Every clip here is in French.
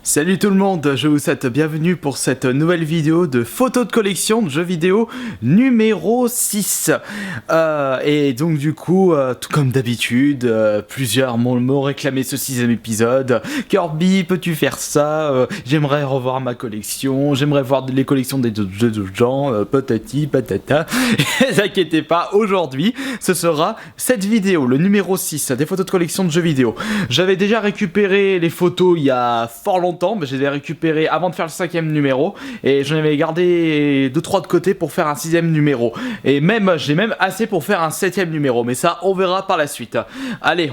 Salut tout le monde, je vous souhaite bienvenue pour cette nouvelle vidéo de photos de collection de jeux vidéo numéro 6. Et donc du coup, tout comme d'habitude, plusieurs m'ont réclamé ce 6ème épisode. Kirby, peux-tu faire ça? J'aimerais revoir ma collection, j'aimerais voir les collections des jeux de gens, patati patata. Ne vous inquiétez pas, aujourd'hui, ce sera cette vidéo, le numéro 6, des photos de collection de jeux vidéo. J'avais déjà récupéré les photos il y a fort longtemps, mais je les ai récupérées avant de faire le 5ème numéro et j'en avais gardé 2-3 de côté pour faire un 6ème numéro et même j'ai même assez pour faire un 7ème numéro, mais ça on verra par la suite. Allez,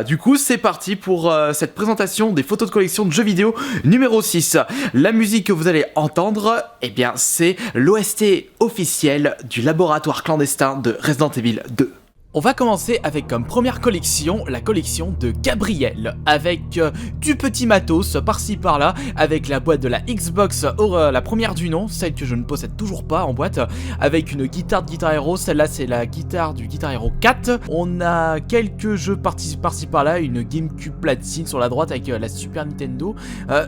du coup c'est parti pour cette présentation des photos de collection de jeux vidéo numéro 6. La musique que vous allez entendre, eh bien c'est l'OST officiel du laboratoire clandestin de Resident Evil 2. On va commencer avec comme première collection, la collection de Gabriel, avec du petit matos par-ci par-là, avec la boîte de la Xbox, la première du nom, celle que je ne possède toujours pas en boîte, avec une guitare de Guitar Hero, celle-là c'est la guitare du Guitar Hero 4, on a quelques jeux par-ci par-là, une GameCube platine sur la droite avec la Super Nintendo,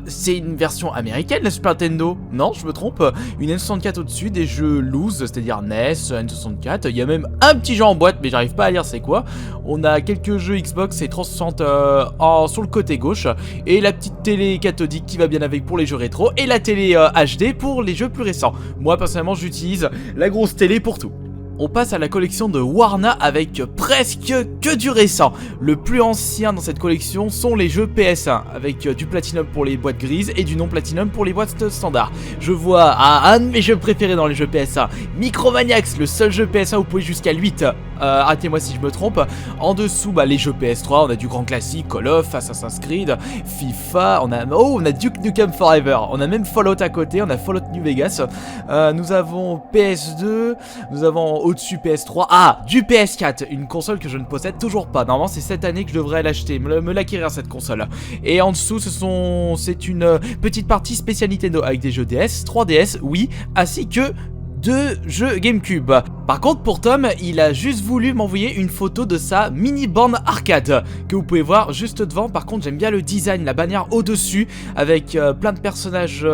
c'est une version américaine la Super Nintendo, non je me trompe, une N64 au-dessus, des jeux loose, c'est-à-dire NES, N64, il y a même un petit jeu en boîte mais j'arrive pas à lire c'est quoi. On a quelques jeux Xbox et 360 sur le côté gauche et la petite télé cathodique qui va bien avec pour les jeux rétro et la télé HD pour les jeux plus récents. Moi personnellement j'utilise la grosse télé pour tout. On passe à la collection de Warna avec presque que du récent. Le plus ancien dans cette collection sont les jeux PS1 avec du Platinum pour les boîtes grises et du non Platinum pour les boîtes standards. Je vois un de mes jeux préférés dans les jeux PS1, Micromaniacs, le seul jeu PS1 où vous pouvez jusqu'à 8. Arrêtez-moi si je me trompe. En dessous, les jeux PS3, on a du grand classique, Call of, Assassin's Creed, FIFA, on a Duke Nukem Forever, on a même Fallout à côté, on a Fallout New Vegas. Nous avons PS2, nous avons au-dessus PS3, du PS4, une console que je ne possède toujours pas. Normalement c'est cette année que je devrais l'acheter, me l'acquérir cette console. Et en dessous c'est une petite partie spéciale Nintendo avec des jeux DS, 3DS, oui, ainsi que 2 jeux GameCube. Par contre pour Tom, il a juste voulu m'envoyer une photo de sa mini borne arcade que vous pouvez voir juste devant. Par contre j'aime bien le design, la bannière au dessus avec plein de personnages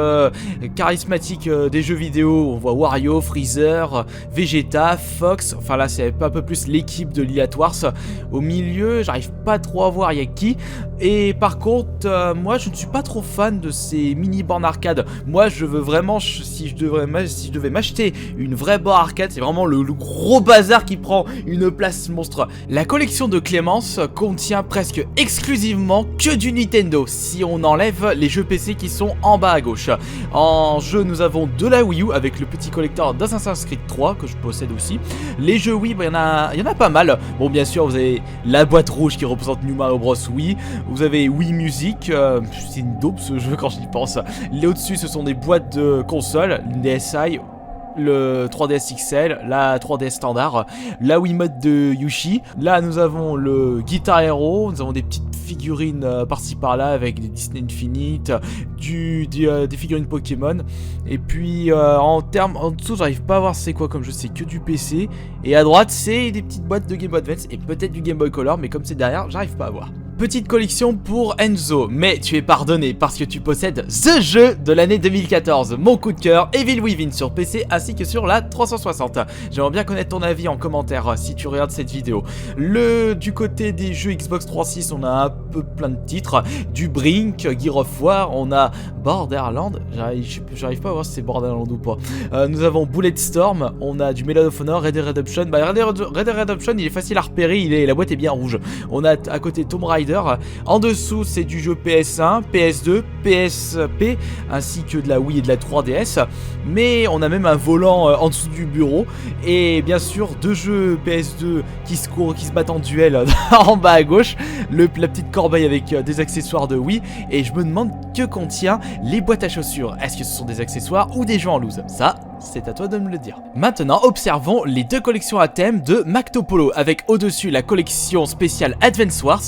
charismatiques des jeux vidéo. On voit Wario, Freezer, Vegeta, Fox, enfin là c'est un peu plus l'équipe de l'Illuminati Wars. Au milieu j'arrive pas trop à voir il y a qui. Et par contre moi je ne suis pas trop fan de ces mini bornes arcade. Moi je veux vraiment, si je devais m'acheter une vraie borne arcade, c'est vraiment le gros bazar qui prend une place monstre. La collection de Clémence contient presque exclusivement que du Nintendo, si on enlève les jeux PC qui sont en bas à gauche. En jeu nous avons de la Wii U avec le petit collector d'Assassin's Creed 3 que je possède aussi. Les jeux Wii, il y en a pas mal. Bon bien sûr vous avez la boîte rouge qui représente New Mario Bros Wii. Vous avez Wii Music, c'est une dope ce jeu quand j'y pense. Les au-dessus ce sont des boîtes de consoles, une DSi, le 3DS XL, la 3DS standard, la Wiimote de Yoshi. Là nous avons le Guitar Hero, nous avons des petites figurines par-ci par-là avec des Disney Infinite, des figurines Pokémon. Et puis en dessous j'arrive pas à voir c'est quoi comme jeu, c'est que du PC. Et à droite c'est des petites boîtes de Game Boy Advance et peut-être du Game Boy Color, mais comme c'est derrière j'arrive pas à voir. Petite collection pour Enzo, mais tu es pardonné parce que tu possèdes ce jeu de l'année 2014, mon coup de cœur, Evil Within sur PC ainsi que sur la 360. J'aimerais bien connaître ton avis en commentaire si tu regardes cette vidéo. Du côté des jeux Xbox 360, on a un peu plein de titres, du Brink, Gear of War, on a Borderlands, j'arrive pas à voir si c'est Borderlands ou pas. Nous avons Bulletstorm, on a du Medal of Honor, Red Dead Redemption. Red Dead Redemption il est facile à repérer, la boîte est bien rouge. On a à côté Tomb Raider. En dessous c'est du jeu PS1, PS2, PSP ainsi que de la Wii et de la 3DS. Mais on a même un volant en dessous du bureau. Et bien sûr 2 jeux PS2 qui se battent en duel en bas à gauche. La petite corbeille avec des accessoires de Wii. Et je me demande que contient les boîtes à chaussures. Est-ce que ce sont des accessoires ou des jeux en loose? Ça c'est à toi de me le dire. Maintenant observons les 2 collections à thème de Mactopolo, avec au-dessus la collection spéciale Advance Wars.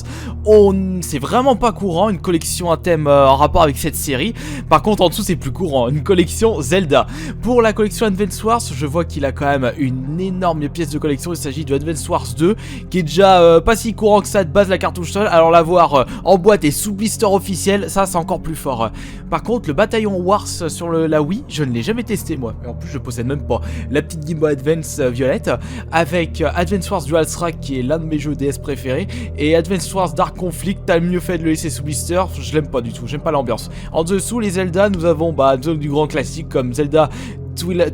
C'est vraiment pas courant une collection à thème en rapport avec cette série. Par contre en dessous c'est plus courant, une collection Zelda. Pour la collection Advance Wars, je vois qu'il a quand même une énorme pièce de collection. Il s'agit de Advance Wars 2 qui est déjà pas si courant que ça de base la cartouche seule. Alors l'avoir en boîte et sous blister officiel, ça c'est encore plus fort. Par contre le bataillon Wars sur la Wii, je ne l'ai jamais testé moi. Et en plus je possède même pas la petite Game Boy Advance violette avec Advance Wars Dual Strike qui est l'un de mes jeux DS préférés et Advance Wars Dark Conflict. T'as mieux fait de le laisser sous blister, je l'aime pas du tout, j'aime pas l'ambiance. En dessous les Zelda, nous avons du grand classique comme Zelda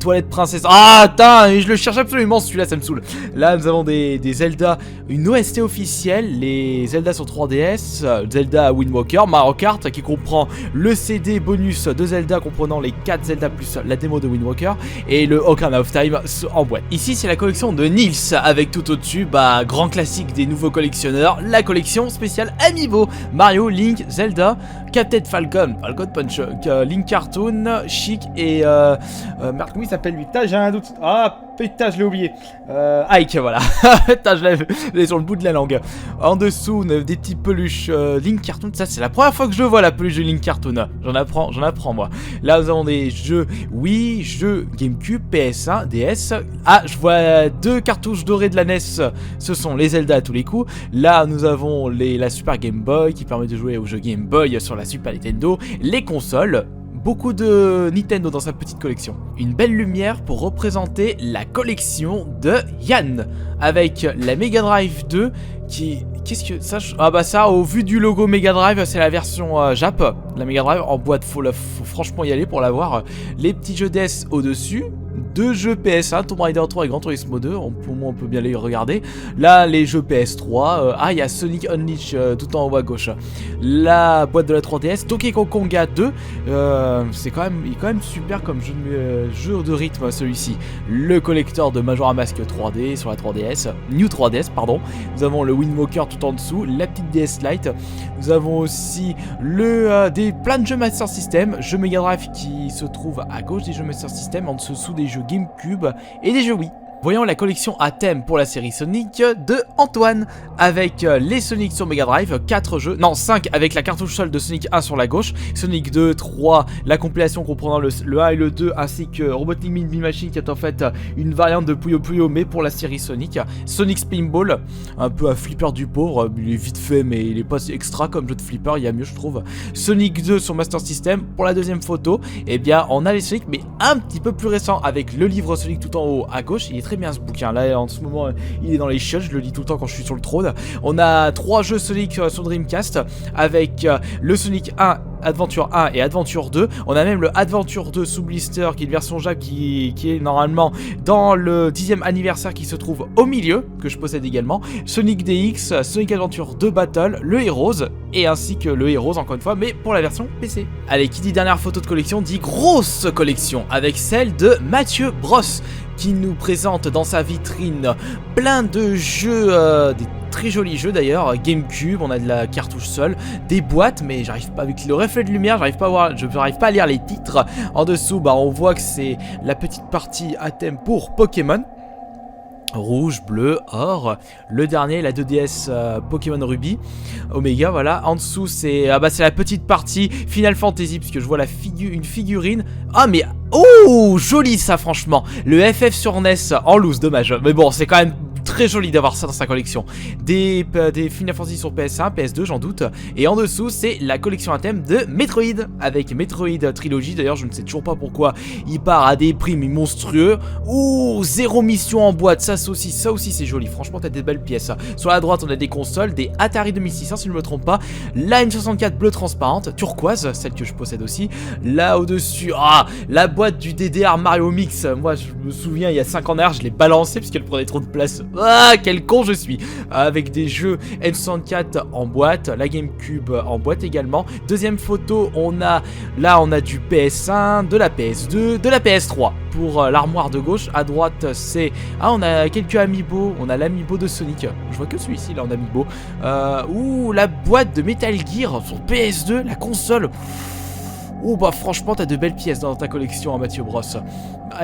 Toilette Princesse. Ah, attends, je le cherche absolument celui-là, ça me saoule. Là, nous avons des Zelda, une OST officielle, les Zelda sur 3DS, Zelda Wind Waker, Mario Kart qui comprend le CD bonus de Zelda comprenant les 4 Zelda plus la démo de Wind Waker et le Ocarina of Time en boîte. Ici, c'est la collection de Nils avec tout au-dessus, grand classique des nouveaux collectionneurs, la collection spéciale Amiibo, Mario, Link, Zelda, Captain Falcon, Falcon Punch, Link Cartoon, Chic et merde, comment il s'appelle lui? Putain, j'ai un doute. Ah putain, je l'ai oublié. Ike, voilà. Putain, je l'ai sur le bout de la langue. En dessous, on a des petites peluches Link Cartoon. Ça, c'est la première fois que je vois la peluche de Link Cartoon. J'en apprends moi. Là, nous avons des jeux Wii, jeux GameCube, PS1, DS. Ah, je vois 2 cartouches dorées de la NES. Ce sont les Zelda à tous les coups. Là, nous avons la Super Game Boy qui permet de jouer aux jeux Game Boy sur la Super Nintendo. Les consoles. Beaucoup de Nintendo dans sa petite collection. Une belle lumière pour représenter la collection de Yann avec la Mega Drive 2 qui... Qu'est-ce que ça... Ah bah ça, au vu du logo Mega Drive, c'est la version Jap. La Mega Drive en boîte, faut franchement y aller pour l'avoir. Les petits jeux DS au-dessus. 2 jeux PS1, Tomb Raider 3 et Gran Turismo 2, pour moi on peut bien les regarder. Là les jeux PS3, il y a Sonic Unleashed tout en haut à gauche. La boîte de la 3DS, Donkey Kong Konga 2, il est quand même super comme jeu de rythme celui-ci. Le collector de Majora Mask 3D sur la 3DS, New 3DS pardon. Nous avons le Wind Waker tout en dessous, la petite DS Lite. Nous avons aussi plein de jeux Master System, jeux Mega Drive qui se trouvent à gauche des jeux Master System, en dessous des jeux GameCube et des jeux Wii. Voyons la collection à thème pour la série Sonic de Antoine avec les Sonic sur Mega Drive, 4 jeux, non 5 avec la cartouche seule de Sonic 1 sur la gauche, Sonic 2, 3, la compilation comprenant le 1 et le 2 ainsi que Robotnik Mini Machine qui est en fait une variante de Puyo Puyo mais pour la série Sonic, Sonic Spinball, un peu un flipper du pauvre, il est vite fait mais il est pas extra comme jeu de flipper, il y a mieux je trouve. Sonic 2 sur Master System, pour la deuxième photo, eh bien on a les Sonic mais un petit peu plus récents avec le livre Sonic tout en haut à gauche, il est très bien ce bouquin là en ce moment il est dans les chiottes, je le lis tout le temps quand je suis sur le trône. On a 3 jeux Sonic sur Dreamcast avec le Sonic 1, Adventure 1 et Adventure 2. On a même le Adventure 2 sous blister qui est une version Jap qui est normalement dans le 10e anniversaire qui se trouve au milieu, que je possède également. Sonic DX, Sonic Adventure 2 Battle, le Heroes et ainsi que le Heroes encore une fois mais pour la version PC. Allez, qui dit dernière photo de collection dit grosse collection avec celle de Mathieu Brosse qui nous présente dans sa vitrine plein de jeux, des très jolis jeux d'ailleurs, GameCube, on a de la cartouche seule, des boîtes, mais j'arrive pas, avec le reflet de lumière, j'arrive pas à lire les titres. En dessous, on voit que c'est la petite partie à thème pour Pokémon. Rouge, bleu, or, le dernier, la 2DS Pokémon Ruby, Omega, voilà. En dessous, c'est c'est la petite partie Final Fantasy, puisque je vois une figurine. Ah, mais oh, joli ça, franchement. Le FF sur NES en loose, dommage. Mais bon, c'est quand même très joli d'avoir ça dans sa collection. Des Final Fantasy sur PS1, PS2, j'en doute. Et en dessous, c'est la collection à thème de Metroid, avec Metroid Trilogy. D'ailleurs, je ne sais toujours pas pourquoi il part à des prix monstrueux. Ouh, 0 mission en boîte, ça aussi c'est joli. Franchement, t'as des belles pièces. Sur la droite, on a des consoles, des Atari 2600, si je ne me trompe pas. La N64 bleue transparente, turquoise, celle que je possède aussi. Là, au-dessus, la boîte du DDR Mario Mix. Moi, je me souviens, il y a 5 ans derrière, je l'ai balancée parce qu'elle prenait trop de place. Ah, quel con je suis. Avec des jeux N64 en boîte, la GameCube en boîte également. Deuxième photo, on a du PS1, de la PS2, de la PS3. Pour l'armoire de gauche, à droite c'est... on a quelques amiibo, on a l'amiibo de Sonic. Je vois que celui-ci là en amiibo. Ouh, la boîte de Metal Gear sur PS2, la console. Oh bah franchement t'as de belles pièces dans ta collection, hein, Mathieu Bros.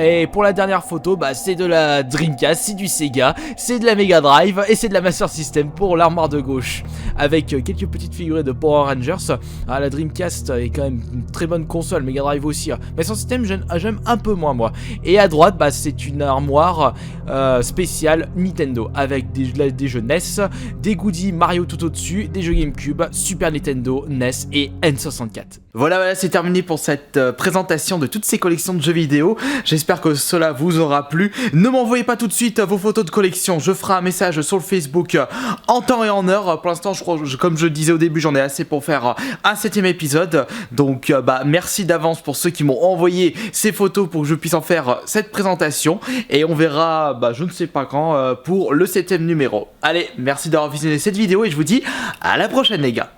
Et pour la dernière photo, bah c'est de la Dreamcast, c'est du Sega, c'est de la Mega Drive et c'est de la Master System pour l'armoire de gauche. Avec quelques petites figurines de Power Rangers. Ah, la Dreamcast est quand même une très bonne console, Mega Drive aussi. Master System j'aime un peu moins moi. Et à droite, bah c'est une armoire spéciale Nintendo avec des jeux NES, des goodies Mario tout au-dessus, des jeux GameCube, Super Nintendo, NES et N64. Voilà, c'est terminé pour cette présentation de toutes ces collections de jeux vidéo. J'espère que cela vous aura plu. Ne m'envoyez pas tout de suite vos photos de collection. Je ferai un message sur le Facebook en temps et en heure. Pour l'instant, je crois, comme je le disais au début, j'en ai assez pour faire un 7e épisode. Donc, bah, merci d'avance pour ceux qui m'ont envoyé ces photos pour que je puisse en faire cette présentation. Et on verra, bah, je ne sais pas quand, pour le 7e numéro. Allez, merci d'avoir visionné cette vidéo et je vous dis à la prochaine les gars.